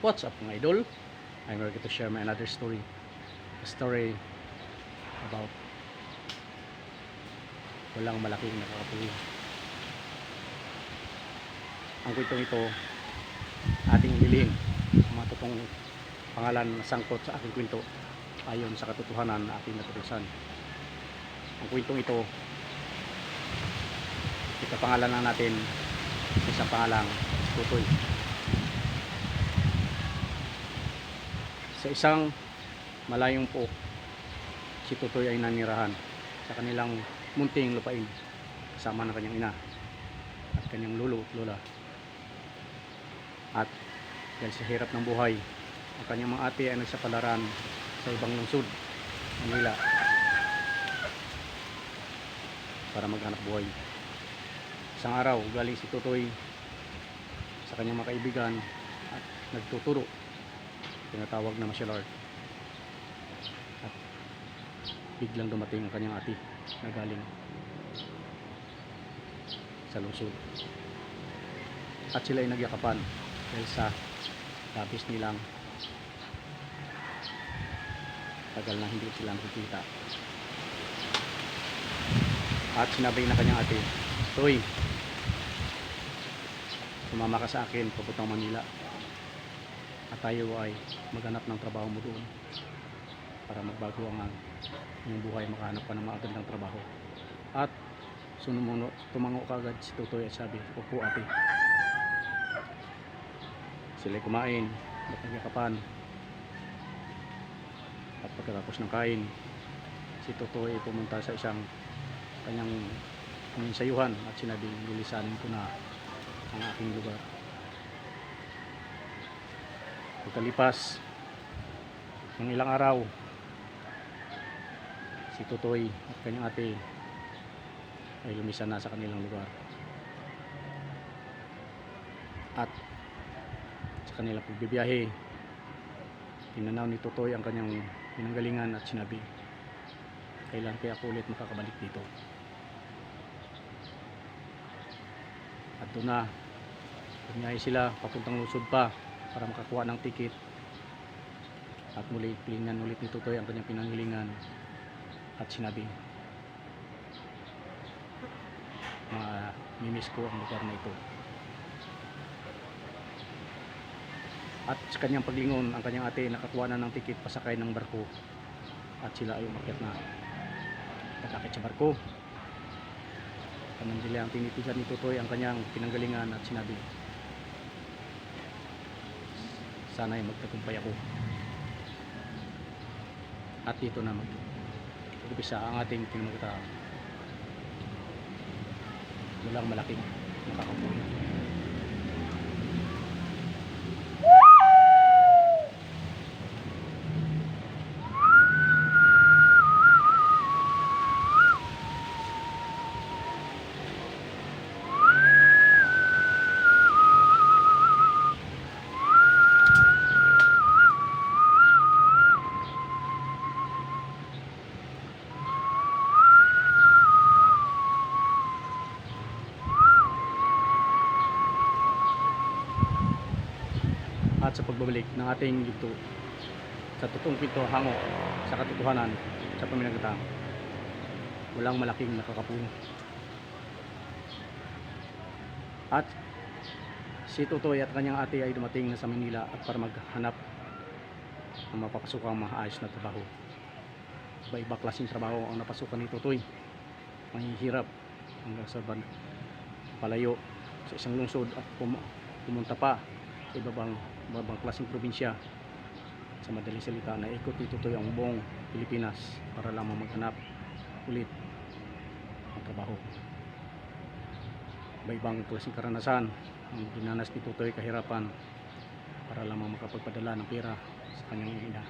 What's up mga idol? I'm ready to share my another story. A story about walang malaking nakakatuwa. Ang kwentong ito ating ililin. Ang mga totoong pangalan na sangkot sa aking kwento ayon sa katotohanan na ating natutusan. Ang kwentong ito ipapangalan lang natin isang pangalang Tutoy. Sa isang malayong po, si Tutoy ay nanirahan sa kanilang munting lupain kasama ng kanyang ina at kanyang lolo at lola. At dahil sa hirap ng buhay, ang kanyang mga ate ay nagsapalaran sa ibang lungsod, Manila, para maghanap buhay. Isang araw, galing si Tutoy sa kanyang mga kaibigan at nagtuturo, tinatawag na martial art, at biglang dumating ang kanyang ate na galing sa lungsod at sila ay nagyakapan dahil sa labis nilang tagal na hindi sila nakikita. At sinabi na kanyang ate, "Toy, sumama ka sa akin papuntang Manila at tayo ay maghanap ng trabaho mo doon para magbago ang iyong buhay, makahanap ka ng magandang trabaho." At tumango kagad si Tutoy at sabi, "Opo ate." Sila'y kumain at nagyakapan. At pagkatapos ng kain, si Tutoy ay pumunta sa isang kanyang sayuhan at sinabing, "Lilisanin ko na ang aking lugar." Pagkalipas ng ilang araw, si Tutoy at kanyang ate ay lumisan na sa kanilang lugar. At sa kanilang pagbibiyahe, tinanaw ni Tutoy ang kanyang pinanggalingan at sinabi, "Kailan kaya ako ulit makakabalik dito?" At doon na bumiyahe sila papuntang lungsod pa para makakuha ng ticket. At muli pilingan ulit ni Tutoy ang kanyang pinanggalingan at sinabi, "Mimiss ko ang lugar na ito." At sa kanyang paglingon, ang kanyang ate nakakuha na ng ticket pasakay ng barko at sila ay umakyat na. Pagkakit sa barko, panandali ang tinitigan ni Tutoy ang kanyang pinanggalingan at sinabi, "Sana'y magtagumpay ako." At dito na mag-umpisa ang ating pinagmamagitan. Walang malaking nakakapunin. At sa pagbabalik ng ating yugto sa totoong kwento hango sa katotohanan sa paminagatang, walang malaking nakakapuno. At si Tutoy at kanyang ate ay dumating na sa Manila at para maghanap ng mapapasukang maayos na trabaho. Iba-iba klaseng trabaho ang napasukan ni Tutoy. Mahihirap hanggang sa palayo sa isang lungsod at pumunta pa sa ibang klaseng probinsya. Sa madaling salita, naikot ni Tutoy ang buong Pilipinas para lamang maghanap ulit ng trabaho. Iba-ibang klaseng karanasan ang dinanas ni Tutoy, kahirapan para lamang makapagpadala ng pera sa kanyang ina,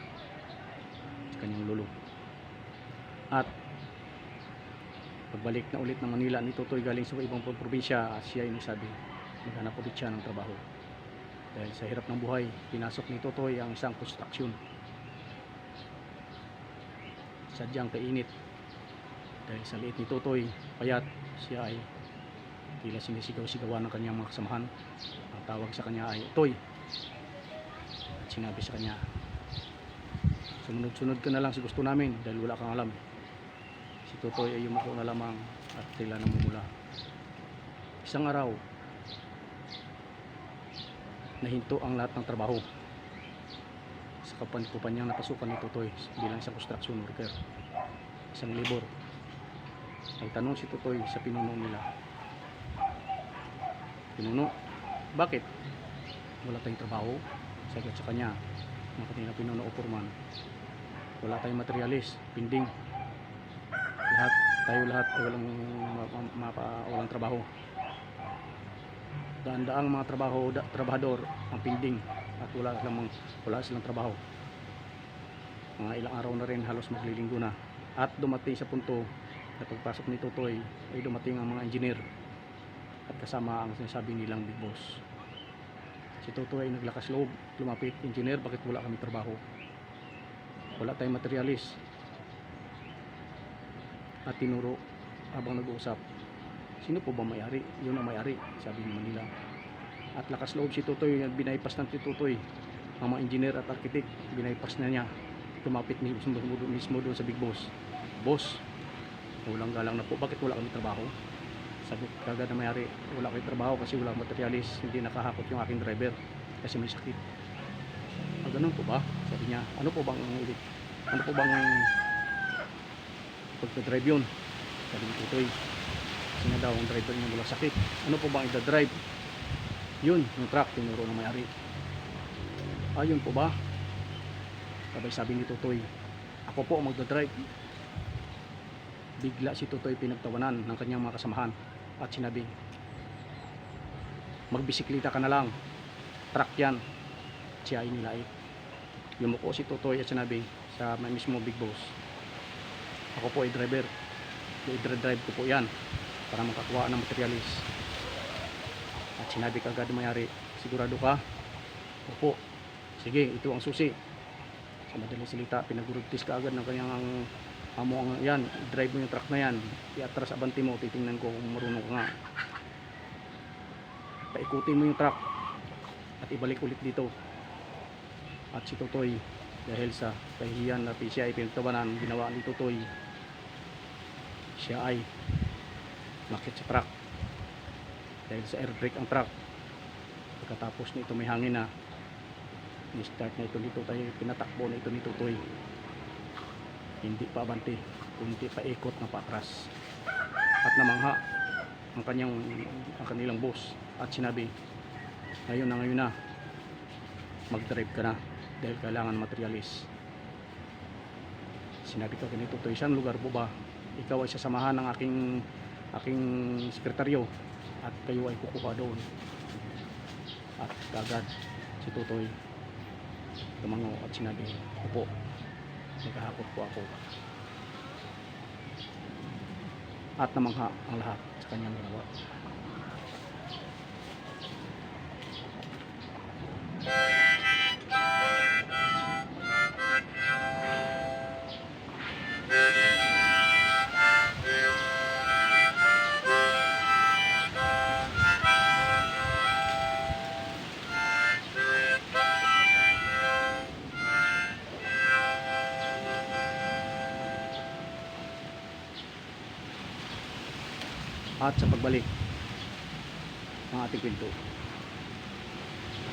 sa kanyang lolo. At pagbalik na ulit ng Manila ni Tutoy galing sa ibang probinsya, siya ay nagsabi maghanap ulit siya ng trabaho. Dahil sa hirap ng buhay, pinasok ni Tutoy ang isang construction. Sadyang kainit. Dahil sa liit ni Tutoy, payat, siya ay tila sinisigaw-sigawan ng kanyang mga kasamahan. Ang tawag sa kanya ay, "Toy." sinabi sa kanya, sumunod-sunod ka na lang sa gusto namin dahil wala kang alam. Si Totoy ay yumako na lamang at tila namumula. Isang araw, nahinto ang lahat ng trabaho sa kumpanyang napasukan ni Totoy bilang isang construction worker, isang labor. Nagtanong si Totoy sa pinuno nila, "Pinuno, bakit wala tayong trabaho?" Sagot sa kanya ng kanilang pinuno o foreman, "Wala tayong materialis, pending. Lahat ay walang trabaho. Daan-daang mga trabahador ang pending at wala silang trabaho. Mga ilang araw na rin, halos maglilinggo na." At dumating sa punto na pagpasok ni Totoy ay dumating ang mga engineer at kasama ang sinasabi nilang big boss. Si Totoy ay naglakas loob, lumapit, "Engineer, bakit wala kami trabaho? Wala tayong materialis." At tinuro habang nag-uusap, "Sino po ba may-ari?" "Yun ang may-ari," sabi ni Manila. At lakas loob si Totoy, binaypas ng Totoy ang mga engineer at architect, binaypas na niya, lumapit mismo doon sa big boss. "Boss, walang galang na po, bakit wala kami trabaho?" Sagot kagad na may-ari, "Wala kami trabaho kasi walang materialis, hindi nakahakot yung aking driver kasi may sakit." Ganun po ba?" Sabi niya. Ano po bang pagdadrive yun?" Sabi ni Totoy. Kasi nga daw ang driver niya wala sakit. "Ano po bang idadrive?" "Yun, yung truck," tinuro ng may-ari. "Yun po ba?" Sabi ni Totoy, "Ako po ang magdadrive." Bigla si Totoy pinagtawanan ng kanyang mga kasamahan at sinabi, "Magbisikleta ka na lang, truck yan." Siya ay nilait. Yumuko si Totoy at sinabi sa mismo big boss, "Ako po ay driver, i-drive ko po yan para makakuha ng materialis." At sinabi kagad ng may-ari, "Sigurado ka?" "Opo." "Sige, ito ang susi." Sa madaling salita, pinagurugtis ka agad ng kanyang amo yan, "Drive mo yung truck na yan, iatras abanti mo, titingnan ko kung marunong ka nga. Paikutin mo yung truck at ibalik ulit dito." At si Totoy, dahil sa kahihiyan na siya ay pinagtawanan, ginawa ni Totoy, siya ay nakit sa truck dahil sa air brake ang truck. Pagkatapos nito may hangin na, ni-start na ito ni Totoy, pinatakbo na ito ni Totoy, hindi pa abante, kundi pa ikot na paatras. At namangha ang kanilang boss at sinabi, ngayon na mag-drive ka na dahil kailangan materialis." Sinabi ko kay Totoy, "Saan lugar po ba? Ikaw ay sasamahan ng aking sekretaryo at kayo ay kukuha doon." At kagad si Totoy tumango at sinabi, "Opo, naghahakot po ako." At namangha ang lahat sa kanyang ginawa. At sa pagbalik ng ating kwento,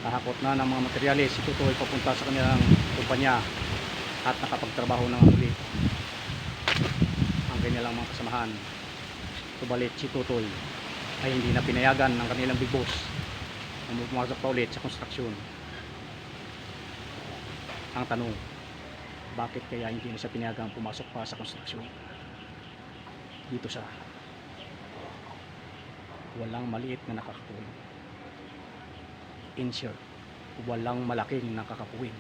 nakahakot na ng mga materyales si Totoy papunta sa kanilang kumpanya at nakapagtrabaho na nga ulit ang kanilang mga kasamahan. Subalit si Totoy ay hindi na pinayagan ng kanilang big boss na pumasok pa ulit sa construction. Ang tanong, bakit kaya hindi na siya pinayagang pumasok pa sa construction? Dito sa walang maliit na nakakapuwing. In short, walang malaking nakakapuwing.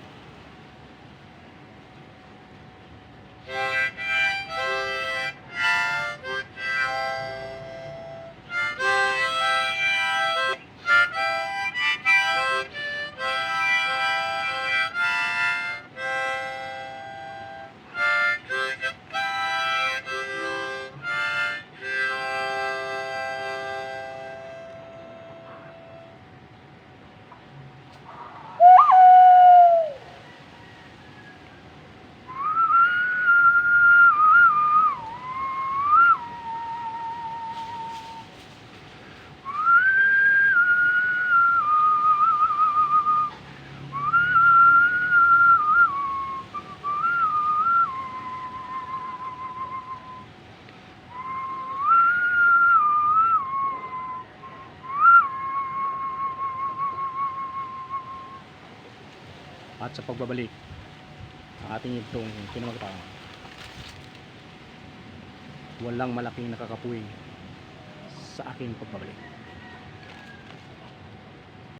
at sa pagbabalik ang ating itong pinamagtang. Walang malaking nakakapuwing sa aking pagbabalik.